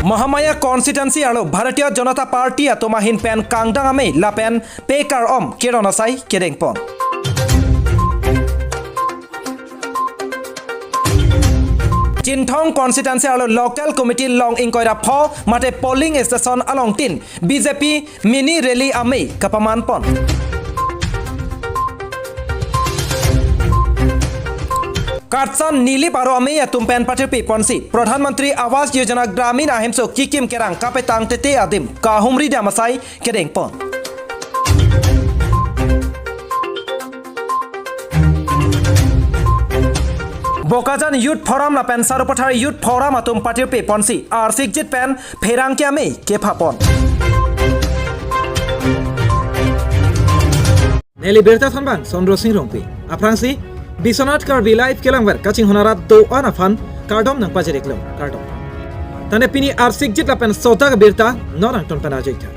Mahamaya constituency alo Bharatiya Janata Party atomahin pen kangdang ame lapen pekar kironasai kedengpon. Jinthong constituency alo local committee long inkoira pho mate polling station along tin BJP mini rally ame kapaman pon. Katsan nili paro ame tumpen patirpi ponsi Pradhanmantri Awas Yojana Gramin ahemso kikim kerang kapetang tete adim kahumri damasai kedeng pon. Bokajan Youth Forum la pen sarupathar Youth Forum atum patirpi ponsi arsikjit pen pherang ke ame kepapon. Neli berta thanban Sondro Singh Rongpi aprangsi Biswanath Karbi live kelangbar kaching honarat do anafan kardom nang pajereklom kardom tane pini arsikjit la pen sota berta norang ton panajeita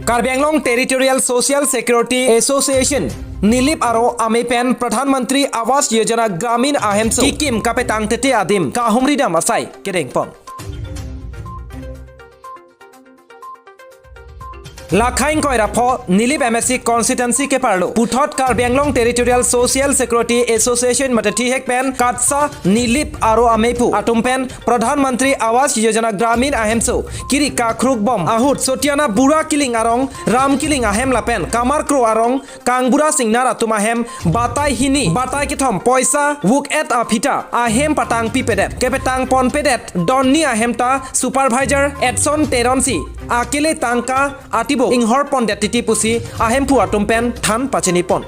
Karbi Anglong Territorial Social Security Association Nilip aro ame pen Pradhanmantri Awas Yojana Gramin ahemso kikim kapetang tete adim kahumri dam asai kedengpon Lakhain koira pho Nilip MSC constituency ke parlo Puthot Karbi Anglong Territorial Social Security Association matati hek pen Katsa Nilip aro amepu atum pen Pradhanmantri Awas Yojana Gramin ahemso kiri kakruk bom ahut sotiana bura kiling arong ram kiling ahem lapen kamar kro arong kangbura singnar atum ahem batai hini batai kithom poisa wuk et apita ahem patang pipedet kepetang pon pedet donni ahem ta supervisor Edson Teronsi akile tangka atibo inghor pon detiti pusi ahem pu atumpen than pacheni pon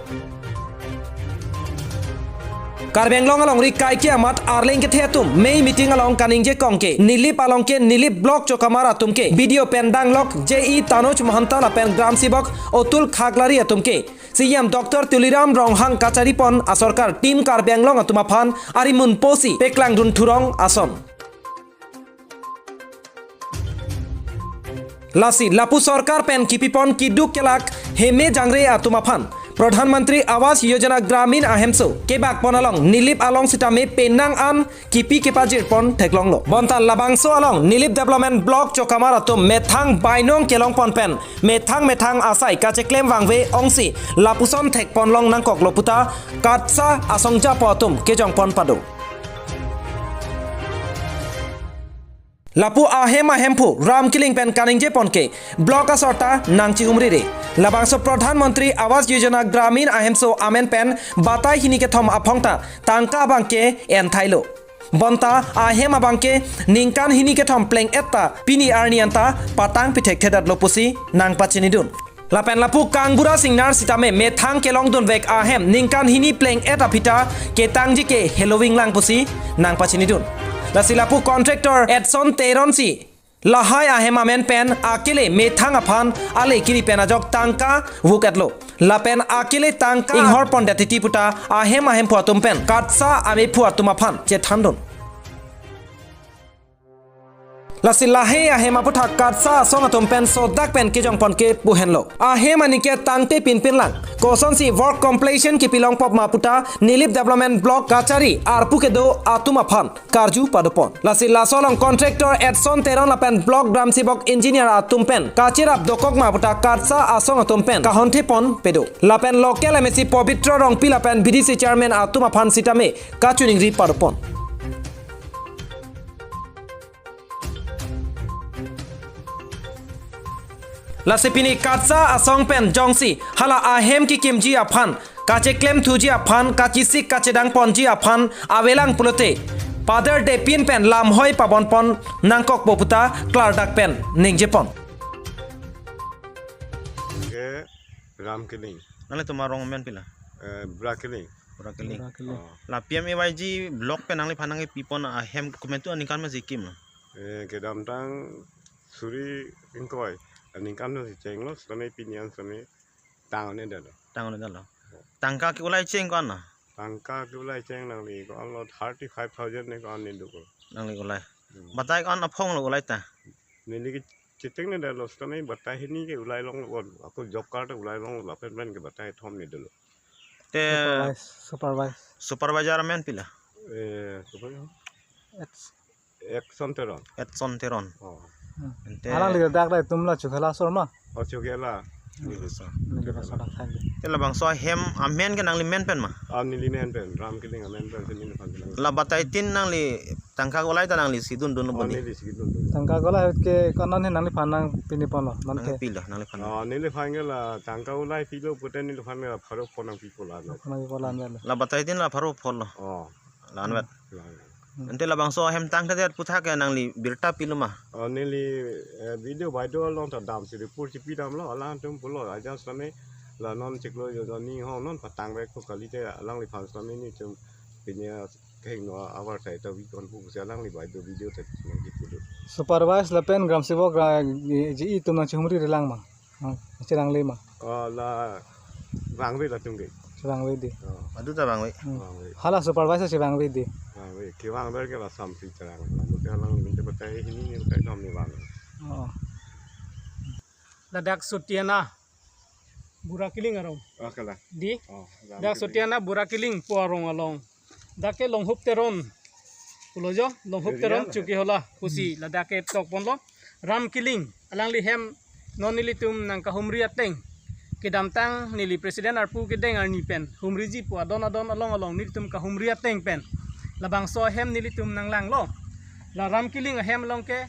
Karbi Anglong along ri kai ke amat arleng ke thetum mei meeting along kaningje kongke Nilip along ke Nilip block chokamar atumke video pendang lok JE Tanoj Mohanta la pen gram sibok otul khaglari atumke CM Dr Tuliram Ronghang Kachari pon asorkar team Karbi Anglong atumaphan arimun posi peklang dun thurong ason Lasi lapu sarkar pen kipipon kiduk kelak heme jangre atumaphan Pradhanmantri Awas Yojana Gramin ahemso kebak ponalong Nilip along sitame penang an kipi kepajir pon theklong lo bontan labangso along Nilip Development Block chokamar atum methang bainong kelong pon pen methang asai kache klem wangwe ongsi lapuson thek ponlong nangkok loputa katsa asongja potum kejong pon pado Lapu ahem pu ram kiling pen kaningje ponke block asorta nangchi humri re labangso Pradhanmantri Awas Yojana Gramin ahemso amen pen batai hini ke thom aphongta tangka bangke en thailo bonta ahem abangke ningkan hini ke thom pleng etta pini arnianta patang pithek thedat lopusi nang pachini dun lapen lapu kangbura singnar sitame methang kelong dun vek ahem ningkan hini pleng eta pita ke tangji ke halloween lang pusi nang pachini dun Lasilapu contractor Edson Teronsi lahai ahem amen pen akile methang aphan ale kiri penajok tangka vukatlo lapen akile tangka inghor pondetiti puta ahem phuatum pen katsa ame phuatum aphan che thandon Lasi lahe ahem aputha katsa song atum pen sodak pen kejong pon ke buhenlo ahem anike tangte pin lang koson si work completion ki pilong pop maputa Nilip Development Block kachari arpu ke do atum aphan karju padopon lasi lasolong contractor Edson Teron lapen block gram sibok engineer atum pen kachirap dokok maputa katsa asong atum pen kahonte pon pedo lapen local MSC Povitra rong pilapen BDC chairman atum aphan sitame kachuning ri padopon Lasipini katsa asong pen jongsi hala ahem ki kimji aphan kache klem thuji aphan kachisik kachedang ponji aphan awelang pulote Father de pin pen lam hoi pabon pon nangkok poputa klardak pen ningje pon ke ram kiling nale tumarong men pila bra kiling la PMAYG block pen nangli phanangi pipon ahem komentu anikan ma jikim ke dam tang suri ingkoi ningkan no chenglo sone pinian sone tangone dalo tangka ki ulai cheng kon na tangka ki ulai cheng nang li ko lo 35000 ne ko ni duko nang li ulai batai kon aphong lo ulai ta ni ki chiteng ne dalo sone batai hini ke ulai long lo ako job card ulai long la pen ke batai thom ni dalo te supervisor men pila Sebenarnya Exonteron. Edson Teron Oh. ente Alang lihat dak dah tumla cukala sorma. Oh juga lah. Nilai sadak tadi. te labang so hem amen ke nang li men pen ma Nili men pen, ram kiling men pen sini ni panjang. la batai tin nang li tangka golai ta nang li sidun dun boni Nili segitu. Tangka gola ke kanan he nang panang pini pono nang nanti. pila nang li pan Nili panggil lah, tangka ulai pilo puten nili panggil lah, baru ponang piko lah. Nang polan bela. la batai tin la pharu phol lo Oh. la anwet ente labang so hem tang ta putha ke nang li birta pilu ma Nili video video long tak dam sih, pur cipi dam lo, alang tu pulo aja selama lah non ciklo jo ni hong non patang baik ko kali te alang li pan selama ni cuma punya kayak no awal saya tahu ikon pun saya alang li video te gitu. Supervise lapen gram sibok ji itu nang cihumri relang ma. Cirang lima. Lah rang we lah tunggu. Cirang wedi. adu ta bang we Hala supervise cirang wedi. Kiwang ber ke lah sampai terang. Lalu alang minta betai ini betai nom ni bang. Oh. Dadak Sutiana Burakiling arong Oke lah. di Oh. dak Sutiana Burakiling puarong along dake long hup teron pulojo long hup teron cuki hola kusi ladake tok ponlo ram kiling alang li hem non nilitum nang kahumri ateng kidam tang nili presiden arpu kideng arni pen humriji pu adon along nilitum kahumri ateng pen labang so hem nilitum nang lang lo la ram kiling hem long ke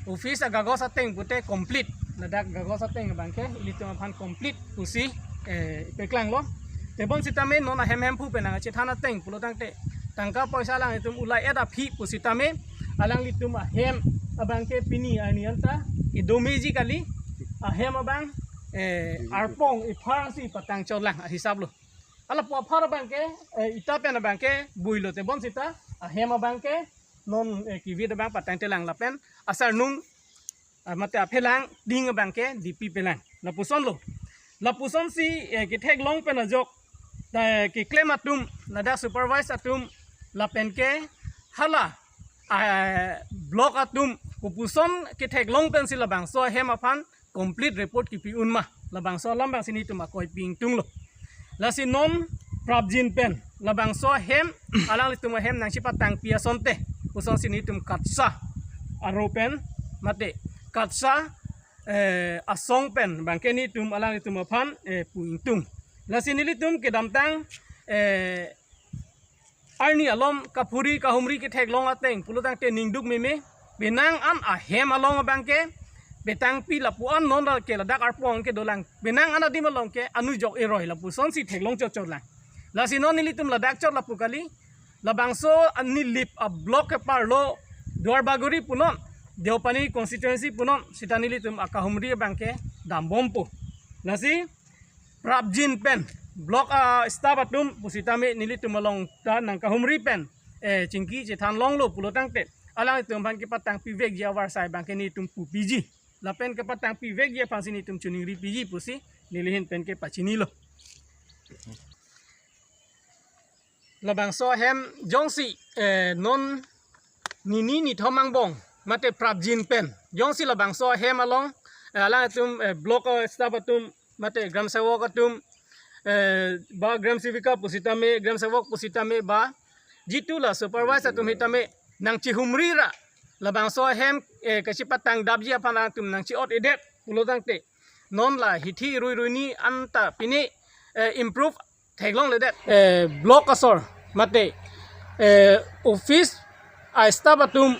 office agagos ateng pute complete nadak gagos ateng bangke ilitum aphan complete kusi peklang lo tebon sitame non hem pu penang chithana teng pulotang te tangka paisa lang itum ulai ada phi pusitame alang litum hem abangke pini anianta idomeji kali hem abang arpong ifarsi patang cholang hisab lo ala po phar bangke ita pen bangke builo tebon sita hem abangke non kivi bang patang telang lapen asar nung mate aphelang ding bangke dipi pelang lapuson si kithek long pen ajok ki claim atum nada supervise atum lapen ke hala block atum kupuson kithek long pen si labang so hem apan complete report ki pi unma labang so lambang sini tu makoi ping tung lo lasi non prabjin pen labang so hem alang litum hem nang sipat tang pia sonte puson sini tum katsa aropen mate katsa asong pen bangke ni tum alang litum apan puing tung lasi ni litum ke damtang arni alom kapuri kahumri ke thek long ateng pulutang te ningduk meme benang an ahem along bangke betang pi lapuan non dal ke ladak arpong ke dolang benang ana dim long ke anu jok eroi lapu son si thek long chot lang lasi non nilitum ladak chot lapu kali labangso ani lip a block ke parlo duar baguri punon Deopani constituency punon sitani litum akahumri bangke dambompo lasi prabjin pen block staff atum pusitame nilitum along ta nang kahumri pen cingki cethan long lo pulotang te alang tum ban ke patang pivek ji awar sai bangke ni tum pu piji lapen ke patang pivek ji pan sini tum chuning ri piji pusi nilihin pen ke pachini lo labang so hem jongsi non nini ni thomang bong mate prabjin pen jongsi labang so hem along alang tum block staff atum mate gram sewok atum ba gram sivika pusitame gram sewok pusitame ba jitula supervisor atum hitame nang cihumri ra labang so hem kasipatang dabji apan atum nang ci ot edet pulotang te non la hithi rui ni anta pini improve theglong ledet block asor mate office staff atum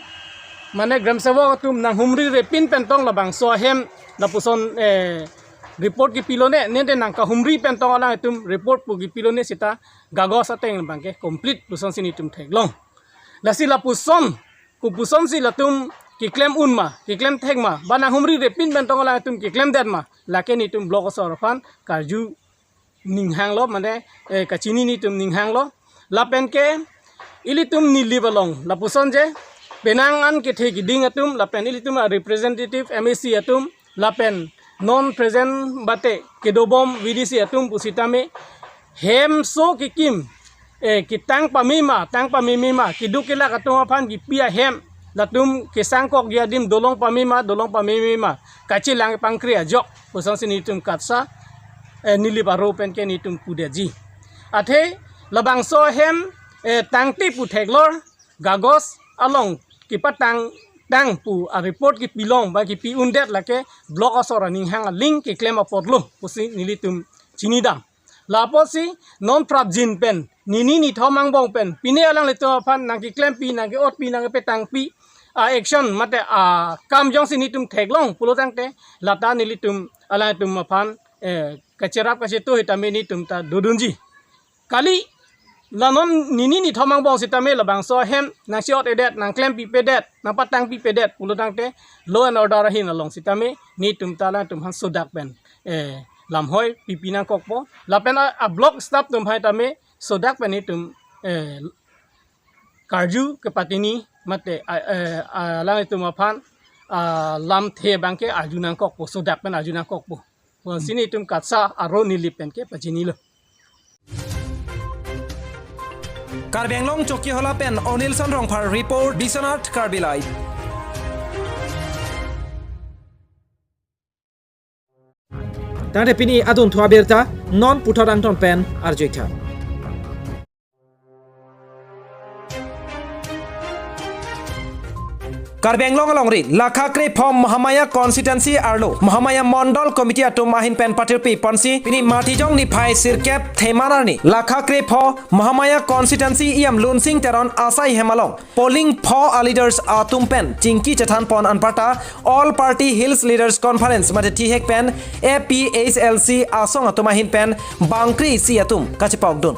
mane gram sewok atum nang humri re pin pentong labang so hem lapuson report ki pilone nende nang ka humri pentong alang itum report pu ki pilone sita gagos ateng bangke complete puson sini tum theglong lasi lapuson kupuson si latum ki claim unma ki claim thegma bana humri re pin pentong alang itum ki claim derma laken itum block sorofan karju ninghang lo mane kachini ni tum ninghang lo lapen ke ilitum ni libalong lapuson je penangan ke thegi ding atum lapen ilitum representative MAC atum lapen non present bate kedobom VDC atum pusitame hem so kikim kitang pamima kidukila katung apan gipia hem latum kesangkok giadim dolong pamima kacilang pangkria jok puson sinitum katsa nili baro pen ke nitum pudeji athe labang so hem tangti pu theklor gagos along kipa tang pu a report ki pilong ba ki pi undet lake block asora ning hang a link ki claim apotlo pusi nilitum chinidang lapo si non prap jin pen nini ni thomang bong pen pine alang le to phan nang ki claim pi nang ki ot pi nang pe tang pi action mate kam jong si nitum theklong pulo tangte lata nilitum ala tum phan kacherap kachetu hitame ni tum ta dudunji kali lanon nini ni thomang bong sitame labang so hem nang shot edet nang claim pi pedet nang patang pi pedet pulo tangte law and order hin along sitame ni tum tala tum han sodak pen lam hoi pi nang kokpo lapen a block stop tum hai tame sodak pen ni tum karju ke patini mate lang tum aphan lam the bangke arjunang kokpo sodak pen arjunang kokpo sini tum katsa aro nilipen ke pajini lo Karbi Anglong Choki Hola Pen Onilson Rongphar report Biswanath Karbi Live. Tangte pini adun thua berta non puthodang ton pen arjoitha. Karbi Anglong alongri lakhakre from Mahamaya constituency arlo Mahamaya Mondol committee atum ahin pen patir pi ponsi pini matijong ni phai sirkep themanarni lakhakre pho Mahamaya constituency iam lunsing teron asai hemalong polling pho leaders atum pen chingki chathan pon anpata all party hills leaders conference mate thihek pen APHLC asong atum ahin pen bangkri si atum kachipokdun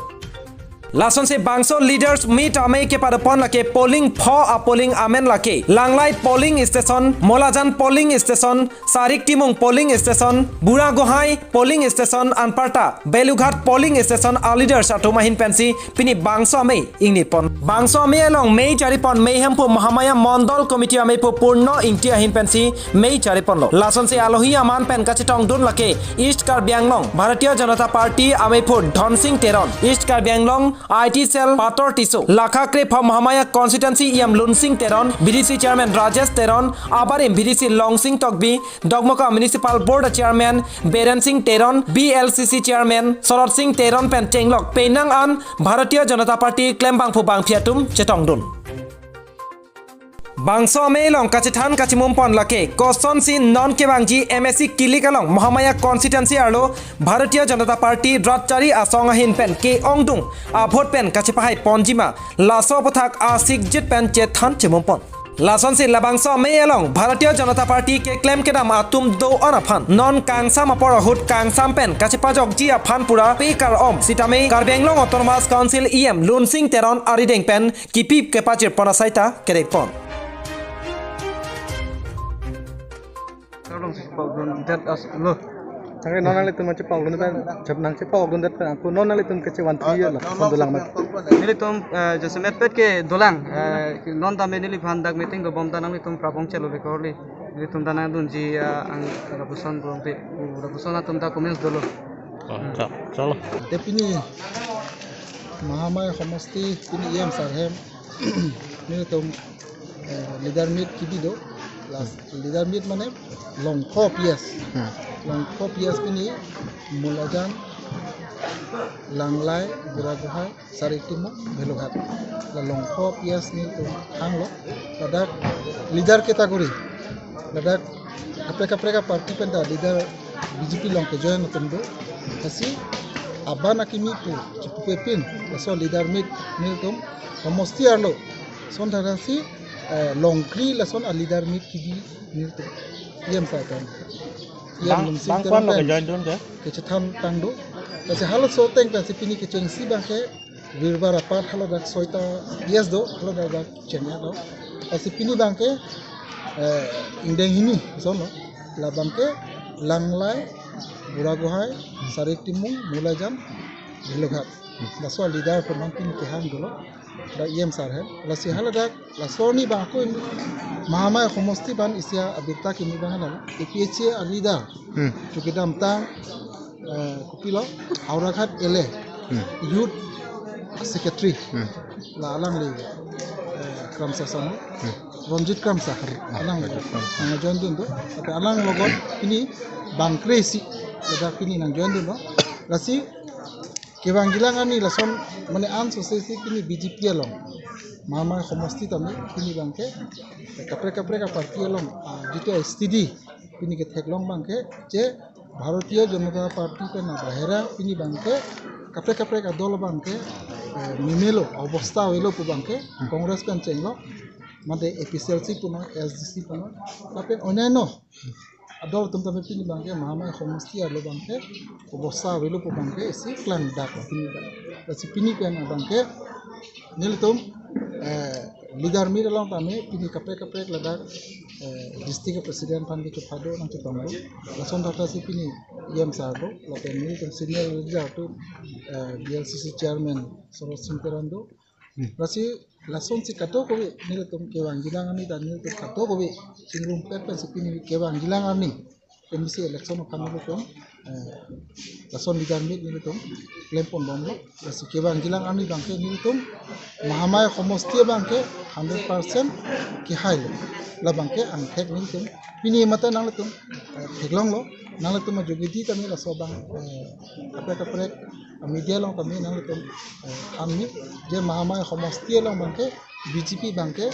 Lason se bangso leaders meet ame ke padapon lake polling pho a polling amen lake langlai polling station molajan polling station sarik timung polling station bura gohai polling station anparta belughat polling station a leaders atumahin pensi pini bangso ame ingni pon bangso ame along mei charipon mei hempu Mahamaya Mondol committee ame pu purno ingti ahin pensi mei charipon lo lason se alohi aman pen kachitong dun lake East Karbi Anglong Bharatiya Janata Party ame pu Dhonsing Teron East Karbi Anglong IT cell Pator Tiso Lakhakre from Mahamaya constituency iam Lunsing Teron BDC chairman Rajesh Teron abarim BDC Longsing Tokbi Dogmoka municipal board chairman Beren Singh Teron BLCC chairman Sorot Singh Teron pen Tenglok Penang an Bharatiya Janata Party Klembang Phu Bang Phiatum Chetongdun Bangso melong kachithan kachimumpon lake koson si non kebangji MSC kilikalong Mahamaya constituency arlo Bharatiya Janata Party Ratchari asong ahin pen ke ongdung a vote pen kachipahai ponjima laso pothak a sigjit pen chethan chimumpon Lason si labangso melong Bharatiya Janata Party ke claim kedam atum do on aphan non kangsam apor hut kangsam pen kachipajok ji aphan pura pekar om sitame Karbi Anglong Autonomous Council EM Lunsing Teron arideng pen kipip kepachir ponasaita kedekpon that as lo Tangke non ali tum macam pau lundet jab nang cepau lundet aku non ali tum kece wan tiya lah dolang mat nili tum jese metpet ke dolang non ta nili phandak meeting go bomta nang tum prapong chelo rekorli nili tum dana dun ji ang rabusan bomte rabusan tum ta comments dolo chalo Depini Mahamaya Homosti pini iam sarhem nili tum leader meet kibido leader meet mane long copias pini mulajan langlai buraguhai saritimu belughat la long copias ni tu hanglo ladak leader category ladak apreka party penda leader BJP long ke join tundo kasi abana kimi tu chipupepin so leader meet ni tum homosti arlo son darasi long kri la son a leader meet kibi ni tu yam sa kan yam sing bang lo ke join dun ke chethan tangdo kasi halo so teng kasi pini ke chengsi bangke virbar apart halo dak soita yes do halo dak chenya do kasi pini bangke indeng hini sono la bangke langlai buragohai saritimung mulajam bilughat la so leader ko mangkin ke hang dolo da yem sar hai la si halo dak la soni ba ko Mahamaya Homosti ban isya abirta kini bangala APH alida chukidam tang kupilo auraghat ele youth secretary la alang le kramsa samu Ronjit kramsa alang nang join dun do ata alang logon ini bangkresi ada kini nang join dun do lasi kebang gilang ani lason mane an sosesi pini BJP along mama homosti tami pini bangke kapre ka parti along jitu STD pini ke theklong bangke je Bharatiya Janata Party pe na bahera pini bangke kapre ka dol bangke mimelo অবস্থা হইলো পু bangke Congress pen চেংলো মানে এপিসিএলসি পুনো SDC পুনো তাপে অন্যান্য adol tum tabe pini bangke mama homosti alo bangke অবস্থা হইলো পু bangke isi plan dak pini bangke pini pe na bangke nil tum leader mir along tame pini kapre ladak district president pan ke phado nang chitamo lason data si pini yam sardo lapen nil tum senior leader to BLCC chairman Soros Simperando rasi lason si kato ko nil tum ke wangilang ani dan nil tum kato ko singrum pepe si pini ke wangilang ani emisi election kami ko lason leader mir nil tum lempon bomlo rasi ke wangilang ani bangke nil tum mahamay homosti bangke 100% ki hailo la bangke ang thek nil tum pini mata nang tum theklong lo nang tum jogidi kami la sobang kapre media long kami nang tum amni je mahamay homosti long bangke BJP bangke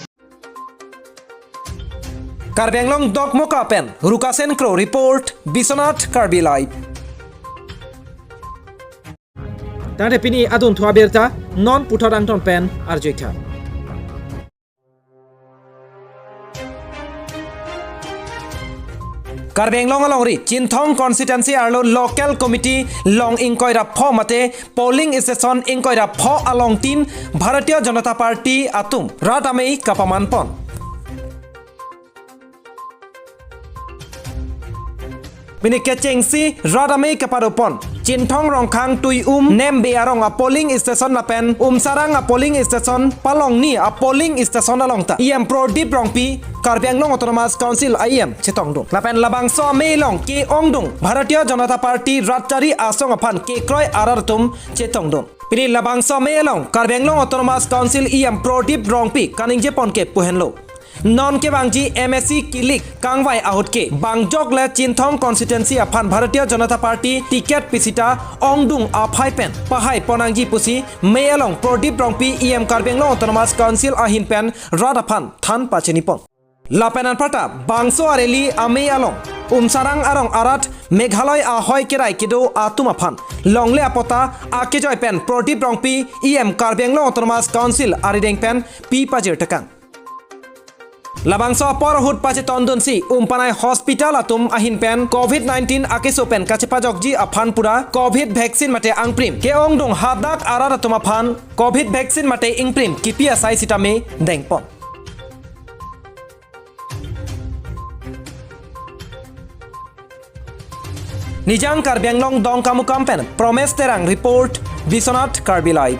Karbi Anglong Dogmoka Pen Rukasen Crow Report Biswanath Karbi Live Tante pini adun thua berta non puthorang ton pen arjoitha Karbi Anglong alongri Chinthong constituency arlo local committee long inkoira pho mate polling station inkoira pho along tin Bharatiya Janata Party atum ratamei kapaman pon Bini kechengsi radamei kaparopon Chinthong rongkhang tui nembe arong a polling station na pen sarang a polling station palong ni a polling station along ta IM Pro Deep Rongpi Karbi Anglong Autonomous Council IM chetongdung lapen labang so meilong ke ongdung Bharatiya Janata Party ratchari asong aphan ke kroi arartum chetongdung Bini labang so meilong Karbi Anglong Autonomous Council IM Pro Deep Rongpi kaningje ponke puhenlo non ke bangji MSC kilik kangwai ahut ke bangjok le Chinthong constituency aphan Bharatiya Janata Party ticket pisita ongdung aphai pen pahai ponangji pusi mealong Prodip Rongpi IM Karbi Anglong Autonomous Council ahin pen radaphan than pacheni pon lapenan pata bangso areli ame along sarang arong arat Meghalaya ahoy kerai kedo atum aphan longle apota akejoy pen Prodip Rongpi IM Karbi Anglong Autonomous Council arideng pen pi pajir takang Labangso porhut pache tondon si umpanai hospital atum ahin pen COVID-19 akeso pen kachepajokji aphan pura COVID vaccine mate angprim ke ongdong hadak arar atum aphan COVID vaccine mate ingprim kipia sai sitame dengpon Nijang Karbi Anglong dongkamu kampen promes terang report Biswanath Karbi Live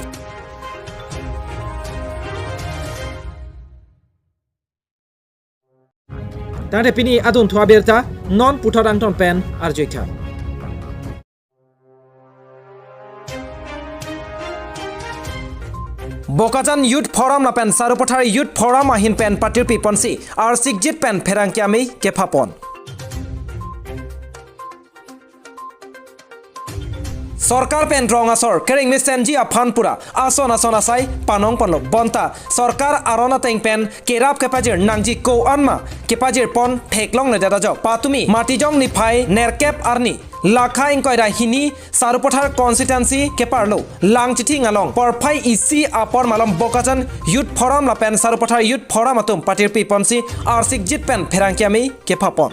Tante pini adun thua berta non puthorang ton pen arjoitha Bokajan Youth Forum na pen Sarupathar Youth Forum ahin pen patir piponsi ar sigjit pen pherangkiami kefapon Sarkar pen rong asor kering misenji aphan pura ason asai panong panlo bonta sarkar arona teng pen kerap kepajir nangji ko anma kepajir pon theklong le dada jo patumi matijong ni phai nerkep arni lakha inkoira hini Sarupathar constituency keparlo langchithi ngalong porphai isi apor malom bokajan Youth Forum la pen Sarupathar Youth Forum atum patir piponsi ar sigjit pen pherangkiami kepapon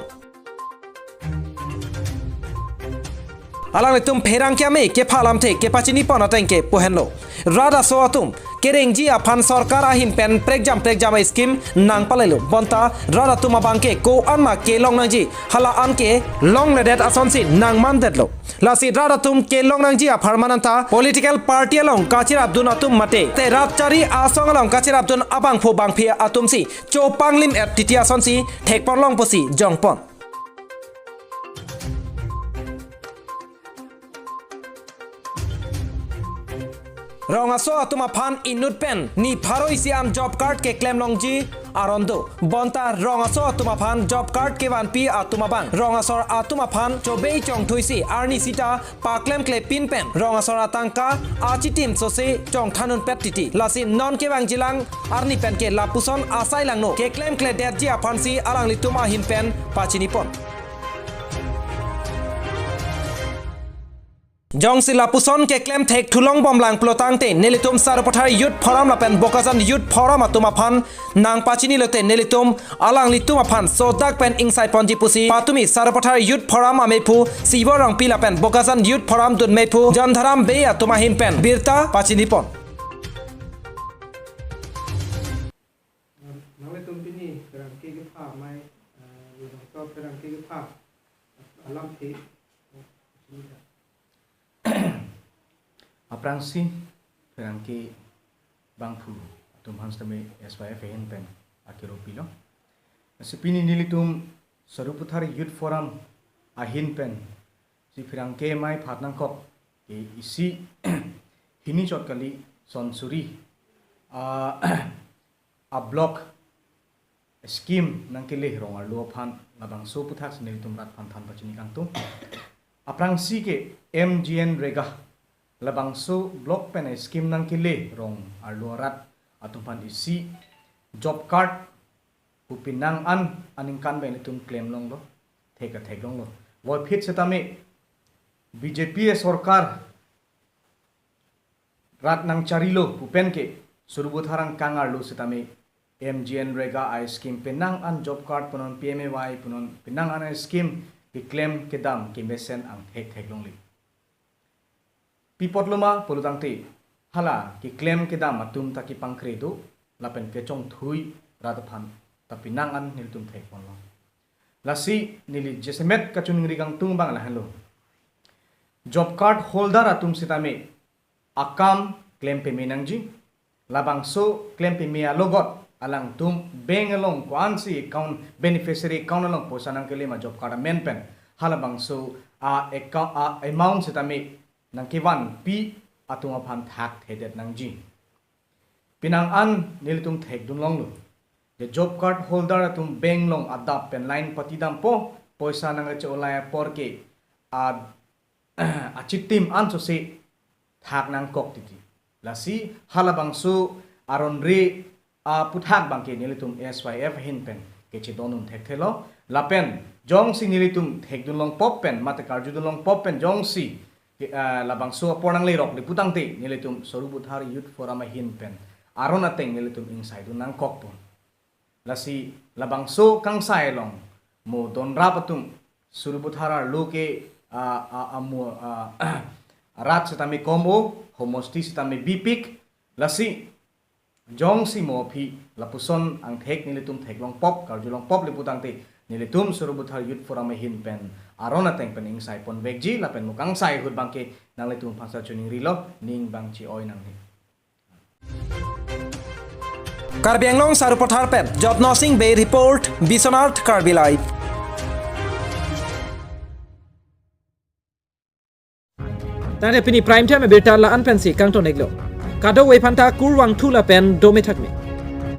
Alang tum perang kiame ke phalam the ke pachini pona tengke pohenlo rada so atum kerengji aphan sarkar ahin pen pregjam scheme nang palelo bonta rada tuma bangke ko anma ke long nangji hala anke long ledet asonsi nang mandetlo lasi rada tum ke long nangji apharmananta political party along kachir abdun atum mate te ratchari asong along kachir abdun abang pho bangphi atumsi chopanglim at titia sonsi thekpon long posi jongpon Rongaso atuma phan inut pen ni pharo isiam job card ke claim longji arondo bonta rongaso atumaphan job card kewan pi atumabang rongasor atumaphan chobei chong thuisi arni sita paklem kle pin pen rongasor atangka achitim sose chong thanun pet titi lasi non kewang jilang arni pen ke lapuson asai langno ke klem kle derji aphansi alang lituma hin pen pachini pon Jong sila puson ke klem thek thulong bomlang plotang te nelitum saropathar youth forum la pen bokazan youth forum atuma phan nang pachini lote nelitum alang lituma phan sodak pen ingsai ponji pusi patumi saropathar youth forum amepu siborang pila pen bokazan youth forum dun mepu jandharam be atuma hin pen birta pachini pon nalitum pini perang ke pha mai to perang ke pha alam thi Aprangsi perangki bangpu tum hanstame SYF hen pen akiro pilo sepini nilitum saruputhari youth forum ahin pen si perangke mai phatnangkok ke isi hini chotkali sonsuri a block scheme nangkele rongar lo phan labang so puthak nilitum rat phan than pachini kangtu aprangsi ke MGN rega labangso block pen scheme nang kile rong arluarat atumpan isi job card upinang an aningkan ben tum claim long lo theka long lo wo phit setame BJP sarkar rat nang charilo pupen ke surubutharang kangar lo setame MGN rega I scheme penang an job card punon PMAY punon penang an scheme ki claim kedam ki mesen ang thek long li Pipot luma polutangti hala ki claim kita matum taki pangkredo lapen ke chong thui radaphan tapi nangan niltum thek ponlo lasi nili jesemet kachun ngrigang tung bang lahelo job card holder atum sitame akam claim pe menangji labang so claim pe mea logot alang tum beng along kwansi account beneficiary account along posanang kele ma job card men pen hala bang so amount sitame nang kiwan pi atuma phan thak thedet nang ji pinang an nilitum thek dun long lu the job card holder atum beng long adap pen line patidam po poisa nang cholaya porke a chitim an so se thak nang kok titi lasi halabang su aron re a puthak bangke nilitum SYF hin pen ke chi donun thek thelo lapen jong si nilitum thek dun long pop pen mate karju dun long pop pen jong si labang so porang lerok liputang te nilitum sorubuthar youth forum hin pen arona teng nilitum insai du nang kok pon lasi labang so kang sai long mo don rapatum sorubuthar loke amu rat setami kombo homosti setami bipik lasi jong si mo phi lapuson ang thek nilitum thek long pop karjulong pop liputang te nilitum sorubuthar youth forum hin pen arona teng pen insai pon vegji lapen mukang sai hut bangke nang litum phasa chuning rilo ning bangchi oi nang ni Karbi Anglong sarupathar pen Jotno Singh Bay report Biswanath Karbi live Tane pini prime time berta la anpensi kangto neglo kado we phanta kurwang thula pen dome thakme